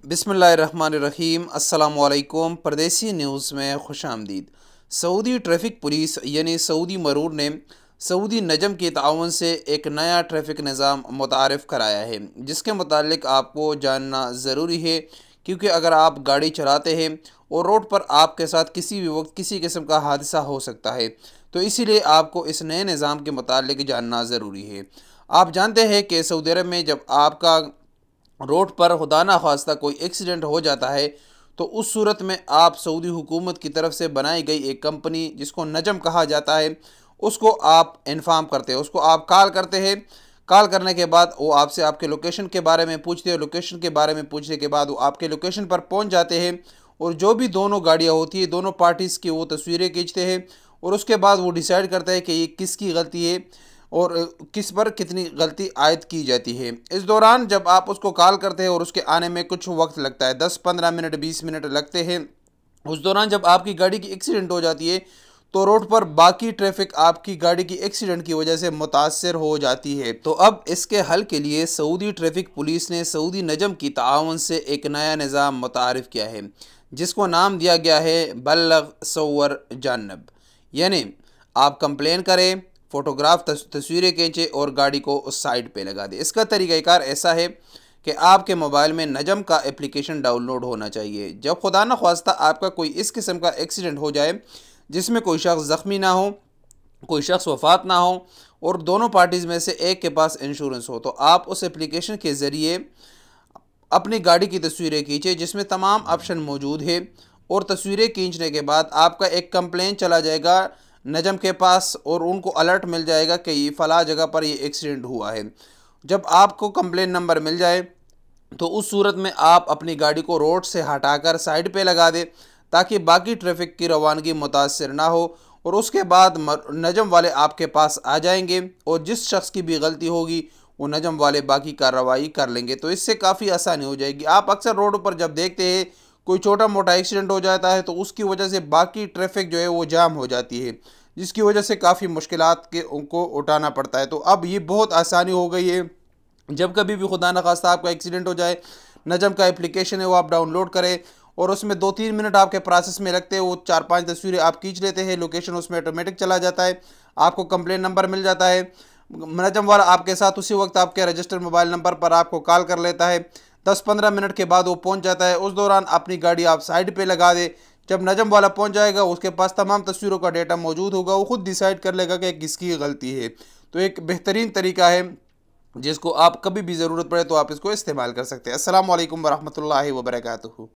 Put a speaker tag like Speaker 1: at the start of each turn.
Speaker 1: बिस्मिल्लाहिर्रहमानिर्रहीम। अस्सलामुअलैकुम। परदेसी न्यूज़ में खुशामदीद। सऊदी ट्रैफ़िक पुलिस यानी सऊदी मरूर ने सऊदी नजम के ताउन से एक नया ट्रैफ़िक निज़ाम मुतारिफ़ कराया है, जिसके मुतालिक आपको जानना ज़रूरी है, क्योंकि अगर आप गाड़ी चलाते हैं और रोड पर आपके साथ किसी भी वक्त किसी किस्म का हादसा हो सकता है, तो इसीलिए आपको इस नए निज़ाम के मुतालिक जानना ज़रूरी है। आप जानते हैं कि सऊदी अरब में जब आपका रोड पर खुदा ना खास्ता कोई एक्सीडेंट हो जाता है, तो उस सूरत में आप सऊदी हुकूमत की तरफ से बनाई गई एक कंपनी जिसको नजम कहा जाता है, उसको आप इन्फॉर्म करते हैं, उसको आप कॉल करते हैं। कॉल करने के बाद वो आपसे आपके लोकेशन के बारे में पूछते हैं। लोकेशन के बारे में पूछने के बाद वो आपके लोकेशन पर पहुंच जाते हैं और जो भी दोनों गाड़ियां होती है, दोनों पार्टीज़ की वो तस्वीरें खींचते हैं और उसके बाद वो डिसाइड करता है कि ये किसकी गलती है और किस पर कितनी गलती आयद की जाती है। इस दौरान जब आप उसको कॉल करते हैं और उसके आने में कुछ वक्त लगता है, 10-15 मिनट 20 मिनट लगते हैं। उस दौरान जब आपकी गाड़ी की एक्सीडेंट हो जाती है, तो रोड पर बाकी ट्रैफिक आपकी गाड़ी की एक्सीडेंट की वजह से मुतासर हो जाती है। तो अब इसके हल के लिए सऊदी ट्रैफिक पुलिस ने सऊदी नजम की ताउन से एक नया निज़ाम मुतारिफ़ किया है, जिसको नाम दिया गया है बल्लग सवर जानब। यानी आप कंप्लेन करें, फ़ोटोग्राफ तस्वीरें खींचे और गाड़ी को उस साइड पे लगा दें। इसका तरीक़ाकार ऐसा है कि आपके मोबाइल में नजम का एप्लीकेशन डाउनलोड होना चाहिए। जब खुदा न ख्वास्ता आपका कोई इस किस्म का एक्सीडेंट हो जाए जिसमें कोई शख्स ज़ख्मी ना हो, कोई शख्स वफ़ात ना हो और दोनों पार्टीज़ में से एक के पास इंश्योरेंस हो, तो आप उस एप्लीकेशन के ज़रिए अपनी गाड़ी की तस्वीरें खींचे, जिसमें तमाम ऑप्शन मौजूद है। और तस्वीरें खींचने के बाद आपका एक कंप्लेन चला जाएगा नजम के पास और उनको अलर्ट मिल जाएगा कि ये फ़ला जगह पर ये एक्सीडेंट हुआ है। जब आपको कंप्लेन नंबर मिल जाए, तो उस सूरत में आप अपनी गाड़ी को रोड से हटाकर साइड पे लगा दें, ताकि बाकी ट्रैफिक की रवानगी मुतासर ना हो। और उसके बाद नजम वाले आपके पास आ जाएंगे और जिस शख्स की भी गलती होगी वो नजम वाले बाकी कार्रवाई कर लेंगे। तो इससे काफ़ी आसानी हो जाएगी। आप अक्सर रोड पर जब देखते हैं कोई छोटा मोटा एक्सीडेंट हो जाता है, तो उसकी वजह से बाकी ट्रैफिक जो है वो जाम हो जाती है, जिसकी वजह से काफ़ी मुश्किलात के उनको उठाना पड़ता है। तो अब ये बहुत आसानी हो गई है। जब कभी भी खुदा न खास्ता आपका एक्सीडेंट हो जाए, नजम का एप्लीकेशन है वो आप डाउनलोड करें और उसमें 2-3 मिनट आपके प्रोसेस में लगते हैं। वो 4-5 तस्वीरें आप खींच लेते हैं, लोकेशन उसमें ऑटोमेटिक चला जाता है, आपको कंप्लेन नंबर मिल जाता है। नजम वाला आपके साथ उसी वक्त आपके रजिस्टर्ड मोबाइल नंबर पर आपको कॉल कर लेता है। 10-15 मिनट के बाद वो पहुंच जाता है। उस दौरान अपनी गाड़ी आप साइड पे लगा दे। जब नजम वाला पहुंच जाएगा, उसके पास तमाम तस्वीरों का डेटा मौजूद होगा, वो खुद डिसाइड कर लेगा कि किसकी गलती है। तो एक बेहतरीन तरीका है जिसको आप कभी भी ज़रूरत पड़े तो आप इसको इस्तेमाल कर सकते हैं। अस्सलाम वालेकुम वरहमतुल्लाहि वबरकातुहू।